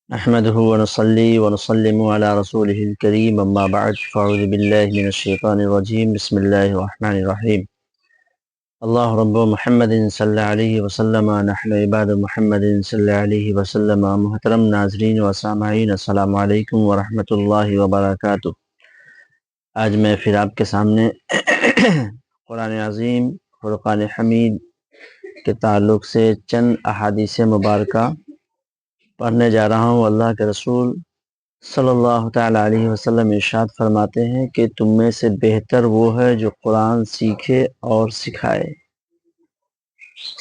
نحمده ونصلي ونسلم على رسوله الكريم اما بعد فاعوذ بالله من الشيطان الرجيم بسم الله الرحمن الرحيم اللہ رب محمد صلی اللہ علیہ وسلم نحن عباد محمد صلی اللہ علیہ وسلم۔ محترم ناظرین و سامعین، السلام علیکم ورحمۃ اللہ وبرکاتہ۔ آج میں پھر آپ کے سامنے قرآن عظیم فرقان حمید کے تعلق سے چند احادیث مبارکہ پڑھنے جا رہا ہوں۔ اللہ کے رسول صلی اللہ تعالیٰ علیہ وسلم ارشاد فرماتے ہیں کہ تم میں سے بہتر وہ ہے جو قرآن سیکھے اور سکھائے۔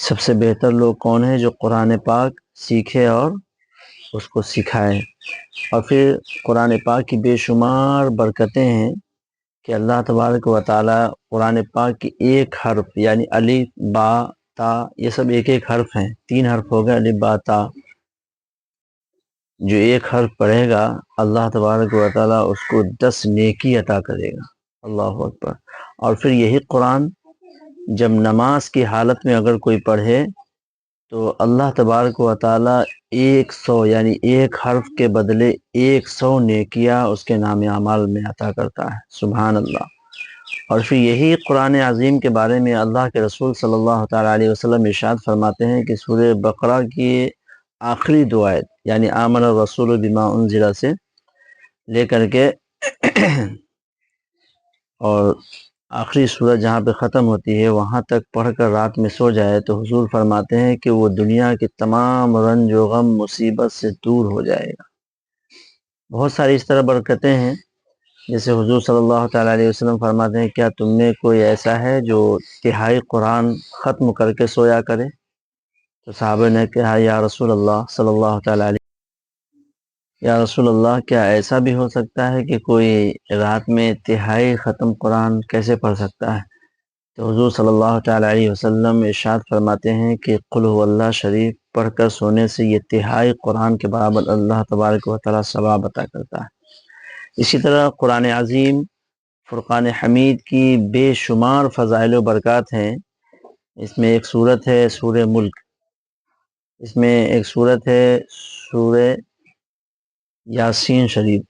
سب سے بہتر لوگ کون ہیں؟ جو قرآن پاک سیکھے اور اس کو سکھائے۔ اور پھر قرآن پاک کی بے شمار برکتیں ہیں کہ اللہ تبارک و تعالیٰ قرآن پاک کی ایک حرف یعنی الف با تا، یہ سب ایک ایک حرف ہیں، 3 حرف ہو گئے الف با تا۔ جو ایک حرف پڑھے گا اللہ تبارک و تعالیٰ اس کو 10 نیکی عطا کرے گا۔ اللہ اکبر۔ اور پھر یہی قرآن جب نماز کی حالت میں اگر کوئی پڑھے تو اللہ تبارک و تعالیٰ 100 یعنی ایک حرف کے بدلے 100 نیکیاں اس کے نام اعمال میں عطا کرتا ہے۔ سبحان اللہ۔ اور پھر یہی قرآن عظیم کے بارے میں اللہ کے رسول صلی اللہ تعالیٰ علیہ وسلم ارشاد فرماتے ہیں کہ سورہ بقرہ کی آخری 2 آیت یعنی آمن الرسول بما انزل سے لے کر کے اور آخری سورت جہاں پہ ختم ہوتی ہے وہاں تک پڑھ کر رات میں سو جائے تو حضور فرماتے ہیں کہ وہ دنیا کے تمام رنج و غم مصیبت سے دور ہو جائے گا۔ بہت ساری اس طرح برکتیں ہیں، جیسے حضور صلی اللہ تعالیٰ علیہ وسلم فرماتے ہیں کیا تم میں کوئی ایسا ہے جو تہائی قرآن ختم کر کے سویا کرے؟ تو صحابہ نے کہا یا رسول اللہ صلی اللہ تعالیٰ علیہ، یا رسول اللہ کیا ایسا بھی ہو سکتا ہے کہ کوئی رات میں تہائی ختم قرآن کیسے پڑھ سکتا ہے؟ تو حضور صلی اللہ تعالیٰ علیہ وسلم ارشاد فرماتے ہیں کہ قل هو اللہ شریف پڑھ کر سونے سے یہ تہائی قرآن کے برابر اللہ تبارک و تعالیٰ ثواب عطا کرتا ہے۔ اسی طرح قرآن عظیم فرقان حمید کی بے شمار فضائل و برکات ہیں۔ اس میں ایک صورت ہے سورہ ملک، اس میں ایک صورت ہے سورہ یاسین شریف،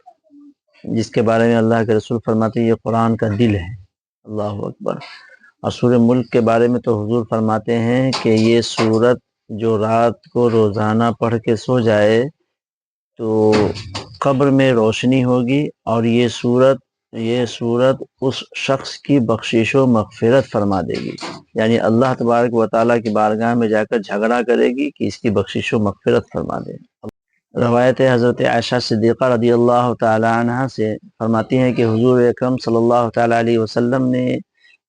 جس کے بارے میں اللہ کے رسول فرماتے ہیں یہ قرآن کا دل ہے۔ اللہ اکبر۔ اور سورہ ملک کے بارے میں تو حضور فرماتے ہیں کہ یہ صورت جو رات کو روزانہ پڑھ کے سو جائے تو قبر میں روشنی ہوگی، اور یہ صورت اس شخص کی بخشش و مغفرت فرما دے گی، یعنی اللہ تبارک و تعالیٰ کی بارگاہ میں جا کر جھگڑا کرے گی کہ اس کی بخشش و مغفرت فرما دے۔ روایت حضرت عائشہ صدیقہ رضی اللہ تعالی عنہ سے فرماتی ہیں کہ حضور اکرم صلی اللہ تعالی علیہ وسلم نے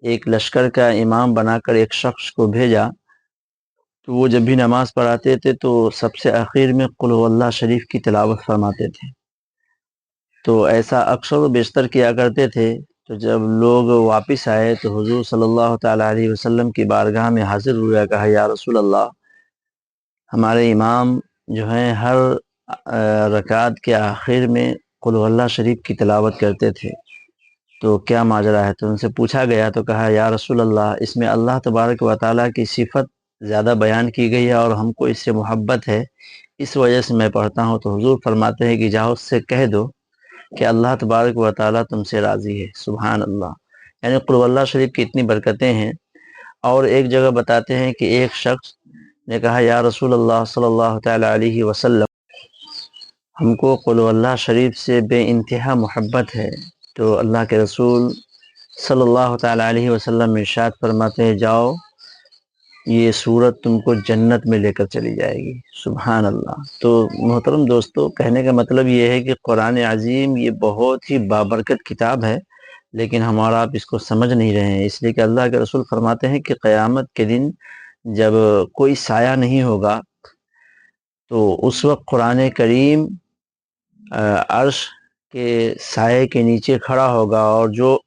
ایک لشکر کا امام بنا کر ایک شخص کو بھیجا، تو وہ جب بھی نماز پڑھاتے تھے تو سب سے آخر میں قل هو اللہ شریف کی تلاوت فرماتے تھے۔ تو ایسا اکثر و بیشتر کیا کرتے تھے۔ تو جب لوگ واپس آئے تو حضور صلی اللہ تعالی علیہ وسلم کی بارگاہ میں حاضر ہوئے، کہا یا رسول اللہ ہمارے امام جو ہیں ہر رکعت کے آخر میں قل هو اللہ شریف کی تلاوت کرتے تھے، تو کیا ماجرا ہے؟ تو ان سے پوچھا گیا تو کہا یا رسول اللہ اس میں اللہ تبارک و تعالیٰ کی صفت زیادہ بیان کی گئی ہے اور ہم کو اس سے محبت ہے، اس وجہ سے میں پڑھتا ہوں۔ تو حضور فرماتے ہیں کہ جاؤ اس سے کہہ دو کہ اللہ تبارک و تعالیٰ تم سے راضی ہے۔ سبحان اللہ۔ یعنی قل هو اللہ شریف کی اتنی برکتیں ہیں۔ اور ایک جگہ بتاتے ہیں کہ ایک شخص نے کہا یا رسول اللہ صلی اللہ تعالیٰ علیہ وسلم ہم کو قل هو اللہ شریف سے بے انتہا محبت ہے۔ تو اللہ کے رسول صلی اللہ تعالیٰ علیہ وسلم ارشاد فرماتے ہیں جاؤ یہ صورت تم کو جنت میں لے کر چلی جائے گی۔ سبحان اللہ۔ تو محترم دوستو، کہنے کا مطلب یہ ہے کہ قرآن عظیم یہ بہت ہی بابرکت کتاب ہے، لیکن ہمارا آپ اس کو سمجھ نہیں رہے ہیں، اس لیے کہ اللہ کے رسول فرماتے ہیں کہ قیامت کے دن جب کوئی سایہ نہیں ہوگا تو اس وقت قرآن کریم عرش کے سائے کے نیچے کھڑا ہوگا، اور جو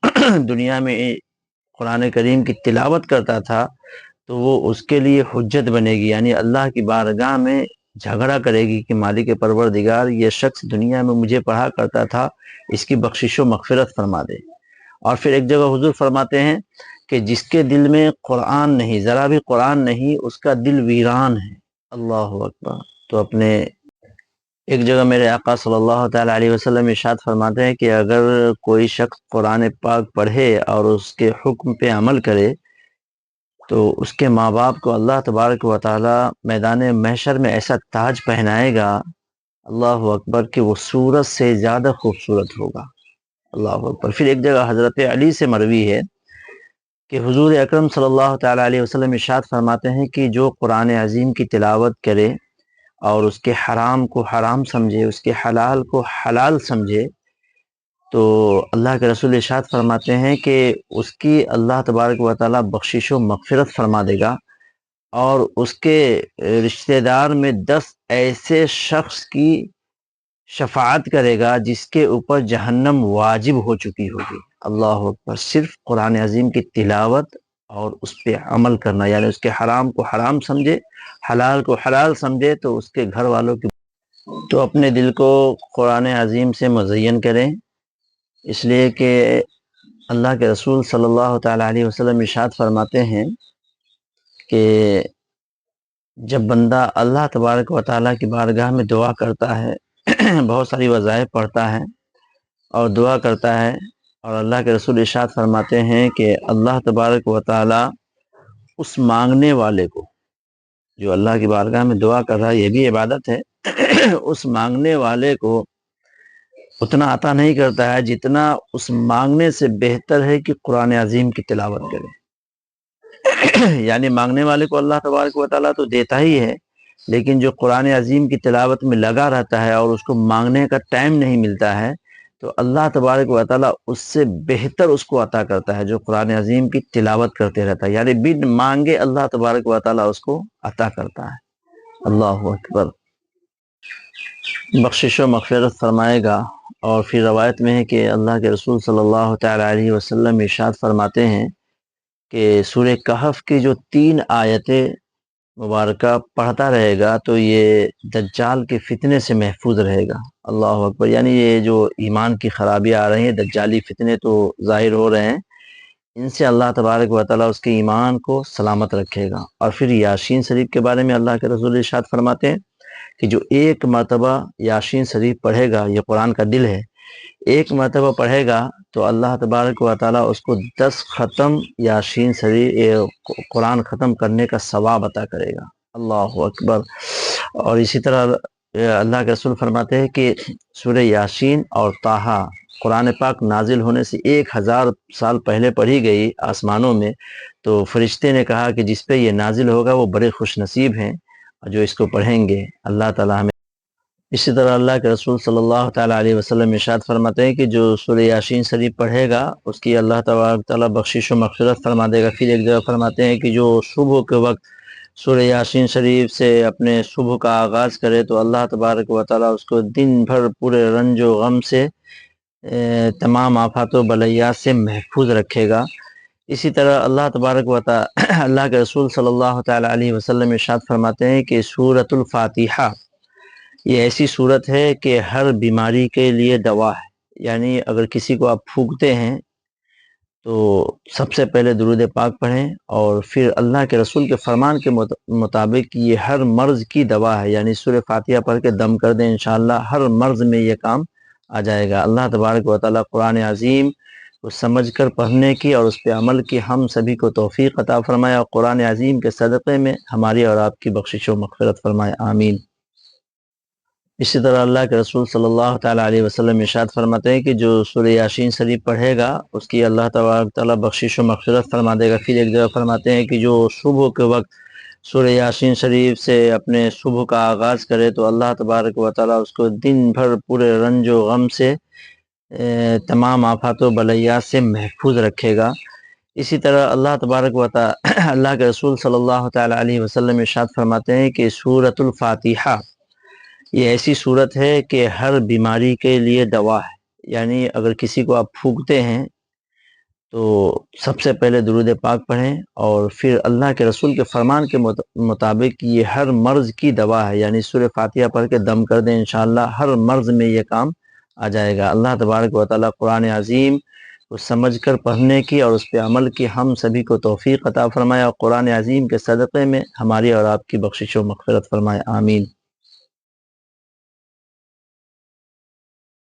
دنیا میں قرآن کریم کی تلاوت کرتا تھا تو وہ اس کے لیے حجت بنے گی، یعنی اللہ کی بارگاہ میں جھگڑا کرے گی کہ مالک پروردگار یہ شخص دنیا میں مجھے پڑھا کرتا تھا، اس کی بخشش و مغفرت فرما دے۔ اور پھر ایک جگہ حضور فرماتے ہیں کہ جس کے دل میں قرآن نہیں، ذرا بھی قرآن نہیں، اس کا دل ویران ہے۔ اللہ اکبر۔ تو اپنے ایک جگہ میرے آقا صلی اللہ تعالیٰ علیہ وسلم ارشاد فرماتے ہیں کہ اگر کوئی شخص قرآن پاک پڑھے اور اس کے حکم پہ عمل کرے تو اس کے ماں باپ کو اللہ تبارک و تعالیٰ میدان محشر میں ایسا تاج پہنائے گا، اللہ اکبر، کہ وہ سورج سے زیادہ خوبصورت ہوگا۔ اللہ اکبر۔ پھر ایک جگہ حضرت علی سے مروی ہے کہ حضور اکرم صلی اللہ تعالیٰ علیہ وسلم ارشاد فرماتے ہیں کہ جو قرآن عظیم کی تلاوت کرے اور اس کے حرام کو حرام سمجھے، اس کے حلال کو حلال سمجھے، تو اللہ کے رسول ارشاد فرماتے ہیں کہ اس کی اللہ تبارک و تعالیٰ بخشش و مغفرت فرما دے گا، اور اس کے رشتہ دار میں 10 ایسے شخص کی شفاعت کرے گا جس کے اوپر جہنم واجب ہو چکی ہوگی۔ اللہ اکبر۔ صرف قرآن عظیم کی تلاوت اور اس پہ عمل کرنا، یعنی اس کے حرام کو حرام سمجھے، حلال کو حلال سمجھے، تو اس کے گھر والوں کی تو اپنے دل کو قرآن عظیم سے مزین کریں، اس لیے کہ اللہ کے رسول صلی اللہ تعالیٰ علیہ وسلم ارشاد فرماتے ہیں کہ جب بندہ اللہ تبارک و تعالیٰ کی بارگاہ میں دعا کرتا ہے، بہت ساری وظائف پڑھتا ہے اور دعا کرتا ہے، اور اللہ کے رسول ارشاد فرماتے ہیں کہ اللہ تبارک و تعالیٰ اس مانگنے والے کو، جو اللہ کی بارگاہ میں دعا کر رہا ہے، یہ بھی عبادت ہے، اس مانگنے والے کو اتنا عطا نہیں کرتا ہے جتنا اس مانگنے سے بہتر ہے کہ قرآن عظیم کی تلاوت کرے۔ یعنی مانگنے والے کو اللہ تبارک و تعالیٰ تو دیتا ہی ہے، لیکن جو قرآن عظیم کی تلاوت میں لگا رہتا ہے اور اس کو مانگنے کا ٹائم نہیں ملتا ہے، تو اللہ تبارک و تعالیٰ اس سے بہتر اس کو عطا کرتا ہے جو قرآن عظیم کی تلاوت کرتے رہتا ہے، یعنی بن مانگے اللہ تبارک و تعالیٰ اس کو عطا کرتا ہے۔ اللہ اکبر۔ بخشش و مغفرت فرمائے گا۔ اور پھر روایت میں ہے کہ اللہ کے رسول صلی اللہ تعالیٰ علیہ وسلم ارشاد فرماتے ہیں کہ سورہ کہف کی جو 3 آیتیں مبارکہ پڑھتا رہے گا تو یہ دجال کے فتنے سے محفوظ رہے گا۔ اللہ اکبر۔ یعنی یہ جو ایمان کی خرابیاں آ رہی ہیں، دجالی فتنے تو ظاہر ہو رہے ہیں، ان سے اللہ تبارک و تعالیٰ اس کے ایمان کو سلامت رکھے گا۔ اور پھر یاسین شریف کے بارے میں اللہ کے رسول ارشاد فرماتے ہیں کہ جو ایک مرتبہ یاسین شریف پڑھے گا، یہ قرآن کا دل ہے، ایک مرتبہ پڑھے گا تو اللہ تبارک و تعالیٰ اس کو 10 ختم یاسین شریف قرآن ختم کرنے کا ثواب عطا کرے گا۔ اللہ اکبر۔ اور اسی طرح اللہ کے رسول فرماتے ہیں کہ سورہ یاسین اور طٰہٰ قرآن پاک نازل ہونے سے 1000 سال پہلے پڑھی گئی آسمانوں میں، تو فرشتے نے کہا کہ جس پہ یہ نازل ہوگا وہ بڑے خوش نصیب ہیں جو اس کو پڑھیں گے۔ اللہ تعالیٰ ہمیں۔ اسی طرح اللہ کے رسول صلی اللہ تعالیٰ علیہ وسلم ارشاد فرماتے ہیں کہ جو سورہ یاسین شریف پڑھے گا اس کی اللہ تبارک تعالیٰ بخشش و مغفرت فرما دے گا۔ پھر ایک جگہ فرماتے ہیں کہ جو صبح کے وقت سورہ یاسین شریف سے اپنے صبح کا آغاز کرے تو اللہ تبارک و تعالیٰ اس کو دن بھر پورے رنج و غم سے، تمام آفات و بلیات سے محفوظ رکھے گا۔ اسی طرح اللہ تبارک و تعالیٰ اللہ کے رسول صلی اللہ تعالیٰ علیہ وسلم ارشاد فرماتے ہیں کہ سورۃ الفاتحہ یہ ایسی صورت ہے کہ ہر بیماری کے لیے دوا ہے۔ یعنی اگر کسی کو آپ پھونکتے ہیں تو سب سے پہلے درود پاک پڑھیں، اور پھر اللہ کے رسول کے فرمان کے مطابق یہ ہر مرض کی دوا ہے، یعنی سورہ فاتحہ پڑھ کے دم کر دیں، انشاءاللہ ہر مرض میں یہ کام آ جائے گا۔ اللہ تبارک و تعالیٰ قرآن عظیم کو سمجھ کر پڑھنے کی اور اس پہ عمل کی ہم سبھی کو توفیق عطا فرمائے، اور قرآن عظیم کے صدقے میں ہماری اور آپ کی بخشش و مغفرت فرمائے، آمین۔ اسی طرح اللہ کے رسول صلی اللہ تعالیٰ علیہ وسلم ارشاد فرماتے ہیں کہ جو سورہ یاسین شریف پڑھے گا اس کی اللہ تبارک تعالیٰ بخشش و مغفرت فرما دے گا۔ پھر ایک جگہ فرماتے ہیں کہ جو صبح کے وقت سورہ یاسین شریف سے اپنے صبح کا آغاز کرے تو اللہ تبارک و تعالیٰ اس کو دن بھر پورے رنج و غم سے، تمام آفات و بلیات سے محفوظ رکھے گا۔ اسی طرح اللہ تبارک و تعالیٰ اللہ کے رسول صلی اللہ تعالیٰ علیہ وسلم ارشاد فرماتے ہیں کہ سورۃ الفاتحہ یہ ایسی صورت ہے کہ ہر بیماری کے لیے دوا ہے۔ یعنی اگر کسی کو آپ پھونکتے ہیں تو سب سے پہلے درود پاک پڑھیں، اور پھر اللہ کے رسول کے فرمان کے مطابق یہ ہر مرض کی دوا ہے، یعنی سورہ فاتحہ پڑھ کے دم کر دیں، انشاءاللہ ہر مرض میں یہ کام آ جائے گا۔ اللہ تبارک و تعالیٰ قرآن عظیم کو سمجھ کر پڑھنے کی اور اس پہ عمل کی ہم سبھی کو توفیق عطا فرمائے، اور قرآن عظیم کے صدقے میں ہماری اور آپ کی بخشش و مغفرت فرمائے، آمین۔